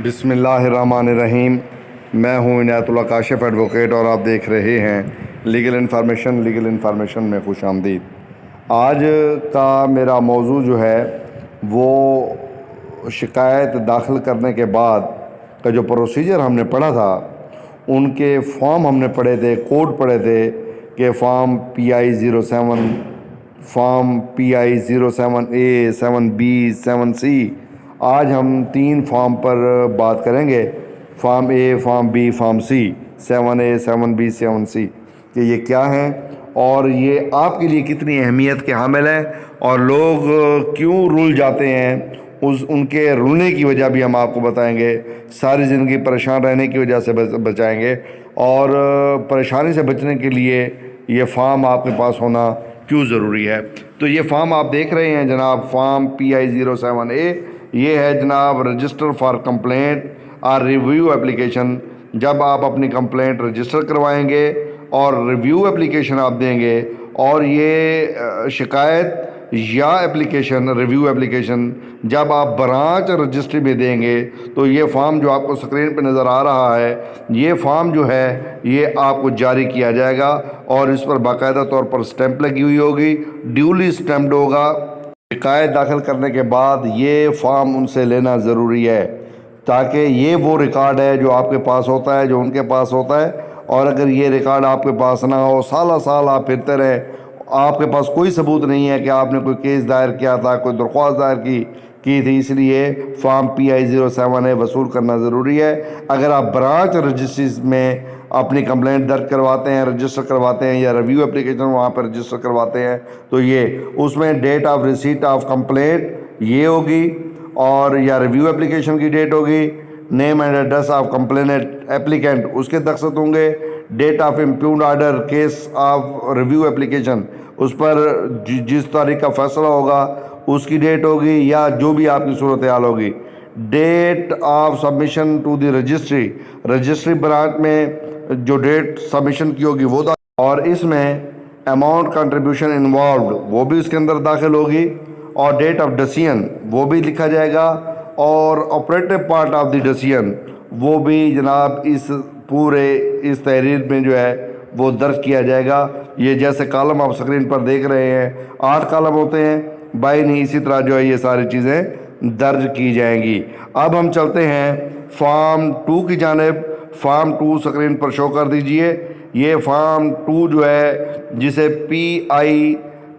بسم اللہ الرحمن الرحیم۔ میں ہوں عنایت اللہ کاشف ایڈوکیٹ اور آپ دیکھ رہے ہیں لیگل انفارمیشن میں خوش آمدید۔ آج کا میرا موضوع جو ہے وہ شکایت داخل کرنے کے بعد کا جو پروسیجر ہم نے پڑھا تھا، ان کے فارم ہم نے پڑھے تھے، کوڈ پڑھے تھے کہ form PI 07، form PI 07A، 7B، 7C۔ آج ہم 3 فارم پر بات کریں گے، form A، form B، form C، 7A، 7B، 7C، کہ یہ کیا ہیں اور یہ آپ کے لیے کتنی اہمیت کے حامل ہیں اور لوگ کیوں رول جاتے ہیں، ان کے رولنے کی وجہ بھی ہم آپ کو بتائیں گے، ساری زندگی پریشان رہنے کی وجہ سے بچائیں گے، اور پریشانی سے بچنے کے لیے یہ فارم آپ کے پاس ہونا کیوں ضروری ہے۔ تو یہ فارم آپ دیکھ رہے ہیں جناب، فارم PI 07A، یہ ہے جناب رجسٹر فار کمپلینٹ اور ریویو اپلیکیشن۔ جب آپ اپنی کمپلینٹ رجسٹر کروائیں گے اور ریویو اپلیکیشن آپ دیں گے، اور یہ شکایت یا اپلیکیشن، ریویو اپلیکیشن جب آپ برانچ رجسٹری میں دیں گے، تو یہ فارم جو آپ کو اسکرین پہ نظر آ رہا ہے، یہ فارم جو ہے یہ آپ کو جاری کیا جائے گا اور اس پر باقاعدہ طور پر سٹیمپ لگی ہوئی ہوگی، ڈیولی سٹیمپڈ ہوگا۔ شکایت داخل کرنے کے بعد یہ فارم ان سے لینا ضروری ہے، تاکہ یہ وہ ریکارڈ ہے جو آپ کے پاس ہوتا ہے، جو ان کے پاس ہوتا ہے۔ اور اگر یہ ریکارڈ آپ کے پاس نہ ہو، سالہ سال آپ پھرتے رہے، آپ کے پاس کوئی ثبوت نہیں ہے کہ آپ نے کوئی کیس دائر کیا تھا، کوئی درخواست دائر کی تھی، اس لیے فارم PI 07A وصول کرنا ضروری ہے۔ اگر آپ برانچ رجسٹریز میں اپنی کمپلینٹ درج کرواتے ہیں، رجسٹر کرواتے ہیں، یا ریویو اپلیکیشن وہاں پر رجسٹر کرواتے ہیں، تو یہ اس میں date of receipt of complaint یہ ہوگی، اور یا ریویو اپلیکیشن کی ڈیٹ ہوگی، name and address of complaint applicant اس کے دستخط ہوں گے، date of impugned order case of review application اس پر جس تاریخ کا فیصلہ ہوگا اس کی ڈیٹ ہوگی، یا جو بھی آپ کی صورتحال ہوگی، date of submission to the registry branch میں جو ڈیٹ سبمیشن کی ہوگی وہ اور اس میں اماؤنٹ کنٹریبیوشن انوالوڈ وہ بھی اس کے اندر داخل ہوگی، اور ڈیٹ آف ڈیسیژن وہ بھی لکھا جائے گا، اور operative part of the decision وہ بھی جناب اس پورے اس تحریر میں جو ہے وہ درج کیا جائے گا۔ یہ جیسے کالم آپ اسکرین پر دیکھ رہے ہیں، 8 کالم ہوتے ہیں، نہیں اسی طرح جو ہے یہ ساری چیزیں درج کی جائیں گی۔ اب ہم چلتے ہیں فارم 2 کی جانب۔ فارم 2 اسکرین پر شو کر دیجئے۔ یہ فارم 2 جو ہے جسے PI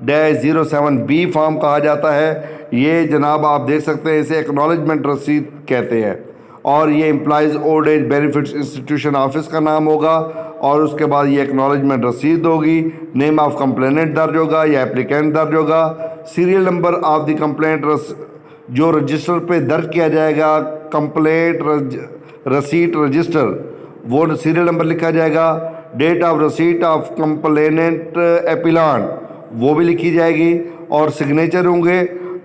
07B فارم کہا جاتا ہے، یہ جناب آپ دیکھ سکتے ہیں، اسے ایکنالجمنٹ رسید کہتے ہیں، اور یہ employees old age benefits institution office کا نام ہوگا، اور اس کے بعد یہ ایکنالجمنٹ رسید ہوگی، نیم آف کمپلینٹ درج ہوگا یا ایپلیکینٹ درج ہوگا، serial number of the complaint جو رجسٹر پہ درج کیا جائے گا، کمپلینٹ رسیٹ رجسٹر وہ سیریل نمبر لکھا جائے گا، date of receipt of complaint appellant وہ بھی لکھی جائے گی، اور سگنیچر ہوں گے۔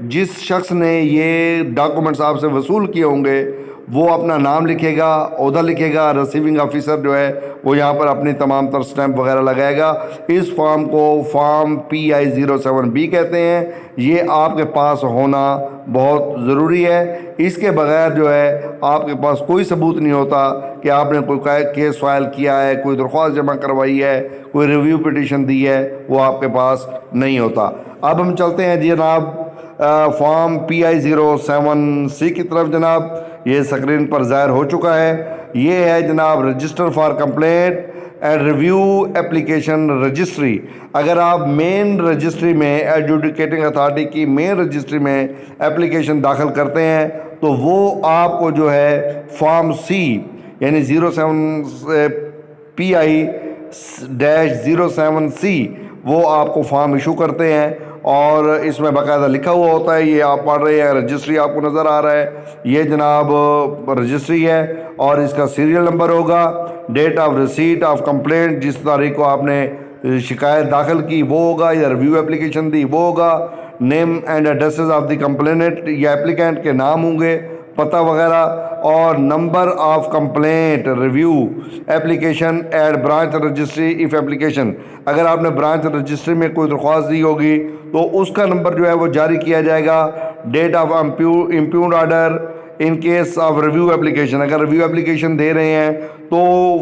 جس شخص نے یہ ڈاکومنٹس آپ سے وصول کیے ہوں گے وہ اپنا نام لکھے گا، عہدہ لکھے گا، ریسیونگ آفیسر جو ہے وہ یہاں پر اپنی تمام تر سٹیمپ وغیرہ لگائے گا۔ اس فارم کو فارم PI 07B کہتے ہیں۔ یہ آپ کے پاس ہونا بہت ضروری ہے، اس کے بغیر جو ہے آپ کے پاس کوئی ثبوت نہیں ہوتا کہ آپ نے کوئی کیس فائل کیا ہے، کوئی درخواست جمع کروائی ہے، کوئی ریویو پٹیشن دی ہے، وہ آپ کے پاس نہیں ہوتا۔ اب ہم چلتے ہیں جناب فارم PI 07C کی طرف۔ جناب یہ اسکرین پر ظاہر ہو چکا ہے، یہ ہے جناب register for complaint and review application registry. اگر آپ مین رجسٹری میں ایڈجوڈیکیٹنگ اتھارٹی کی مین رجسٹری میں اپلیکیشن داخل کرتے ہیں تو وہ آپ کو جو ہے فارم C یعنی 07PI-07C وہ آپ کو فارم ایشو کرتے ہیں، اور اس میں باقاعدہ لکھا ہوا ہوتا ہے، یہ آپ پڑھ رہے ہیں، رجسٹری آپ کو نظر آ رہا ہے، یہ جناب رجسٹری ہے، اور اس کا سیریل نمبر ہوگا، date of receipt of complaint جس تاریخ کو آپ نے شکایت داخل کی وہ ہوگا، یا ریویو اپلیکیشن دی وہ ہوگا، name and addresses of the complaint یا اپلیکینٹ کے نام ہوں گے، پتہ وغیرہ، اور number of complaint review application at branch registry of application. اگر آپ نے برانچ رجسٹری میں کوئی درخواست دی ہوگی تو اس کا نمبر جو ہے وہ جاری کیا جائے گا، date of impugned order in case of review application, اگر ریویو اپلیکیشن دے رہے ہیں تو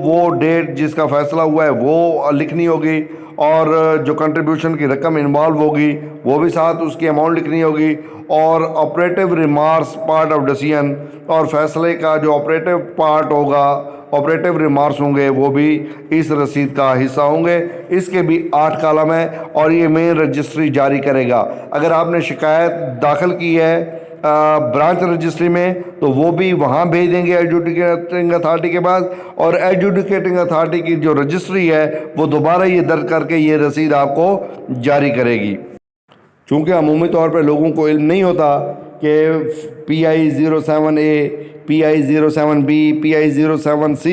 وہ ڈیٹ جس کا فیصلہ ہوا ہے وہ لکھنی ہوگی، اور جو کنٹریبیوشن کی رقم انوالو ہوگی وہ بھی ساتھ اس کی اماؤنٹ لکھنی ہوگی، اور operative remarks part of decision, اور فیصلے کا جو آپریٹو پارٹ ہوگا، آپریٹو ریمارکس ہوں گے وہ بھی اس رسید کا حصہ ہوں گے۔ اس کے بھی 8 کالم ہیں اور یہ مین رجسٹری جاری کرے گا۔ اگر آپ نے شکایت داخل کی ہے برانچ رجسٹری میں تو وہ بھی وہاں بھیج دیں گے ایڈجوڈیکیٹنگ اتھارٹی کے پاس، اور ایڈجوڈیکیٹنگ اتھارٹی کی جو رجسٹری ہے وہ دوبارہ یہ درج کر کے یہ رسید آپ کو جاری کرے گی۔ چونکہ عمومی طور پہ لوگوں کو علم نہیں ہوتا کہ PI07A، PI07B، PI07C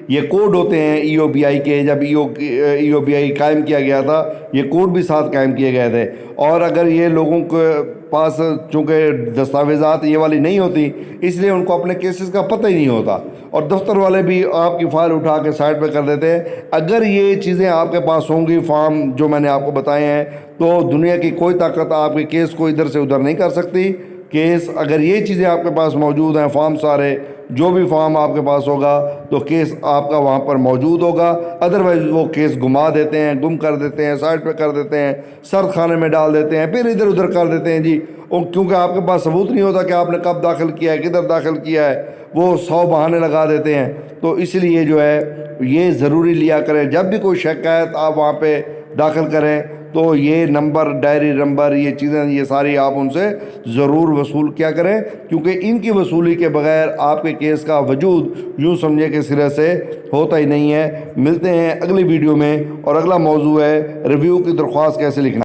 یہ کوڈ ہوتے ہیں EOBI کے۔ جب EOBI قائم کیا گیا تھا یہ کوڈ بھی ساتھ قائم کیے گئے تھے، اور اگر یہ لوگوں کے پاس چونکہ دستاویزات یہ والی نہیں ہوتی اس لیے ان کو اپنے کیسز کا پتہ ہی نہیں ہوتا، اور دفتر والے بھی آپ کی فائل اٹھا کے سائٹ پہ کر دیتے ہیں۔ اگر یہ چیزیں آپ کے پاس ہوں گی، فارم جو میں نے آپ کو بتائے ہیں، تو دنیا کی کوئی طاقت آپ کے کیس کو ادھر سے ادھر نہیں کر سکتی۔ کیس اگر یہ چیزیں آپ کے پاس موجود ہیں، فارم سارے جو بھی فارم آپ کے پاس ہوگا تو کیس آپ کا وہاں پر موجود ہوگا، ادروائز وہ کیس گما دیتے ہیں، گم کر دیتے ہیں، سائٹ پہ کر دیتے ہیں، سرد خانے میں ڈال دیتے ہیں، پھر ادھر ادھر کر دیتے ہیں جی، کیونکہ آپ کے پاس ثبوت نہیں ہوتا کہ آپ نے کب داخل کیا ہے، کدھر داخل کیا ہے، وہ 100 بہانے لگا دیتے ہیں۔ تو اس لیے جو ہے یہ ضروری لیا کریں، جب بھی کوئی شکایت آپ وہاں پہ داخل کریں تو یہ نمبر، ڈائری نمبر، یہ چیزیں یہ ساری آپ ان سے ضرور وصول کیا کریں، کیونکہ ان کی وصولی کے بغیر آپ کے کیس کا وجود یوں سمجھے کہ سرے سے ہوتا ہی نہیں ہے۔ ملتے ہیں اگلی ویڈیو میں، اور اگلا موضوع ہے ریویو کی درخواست کیسے لکھنا۔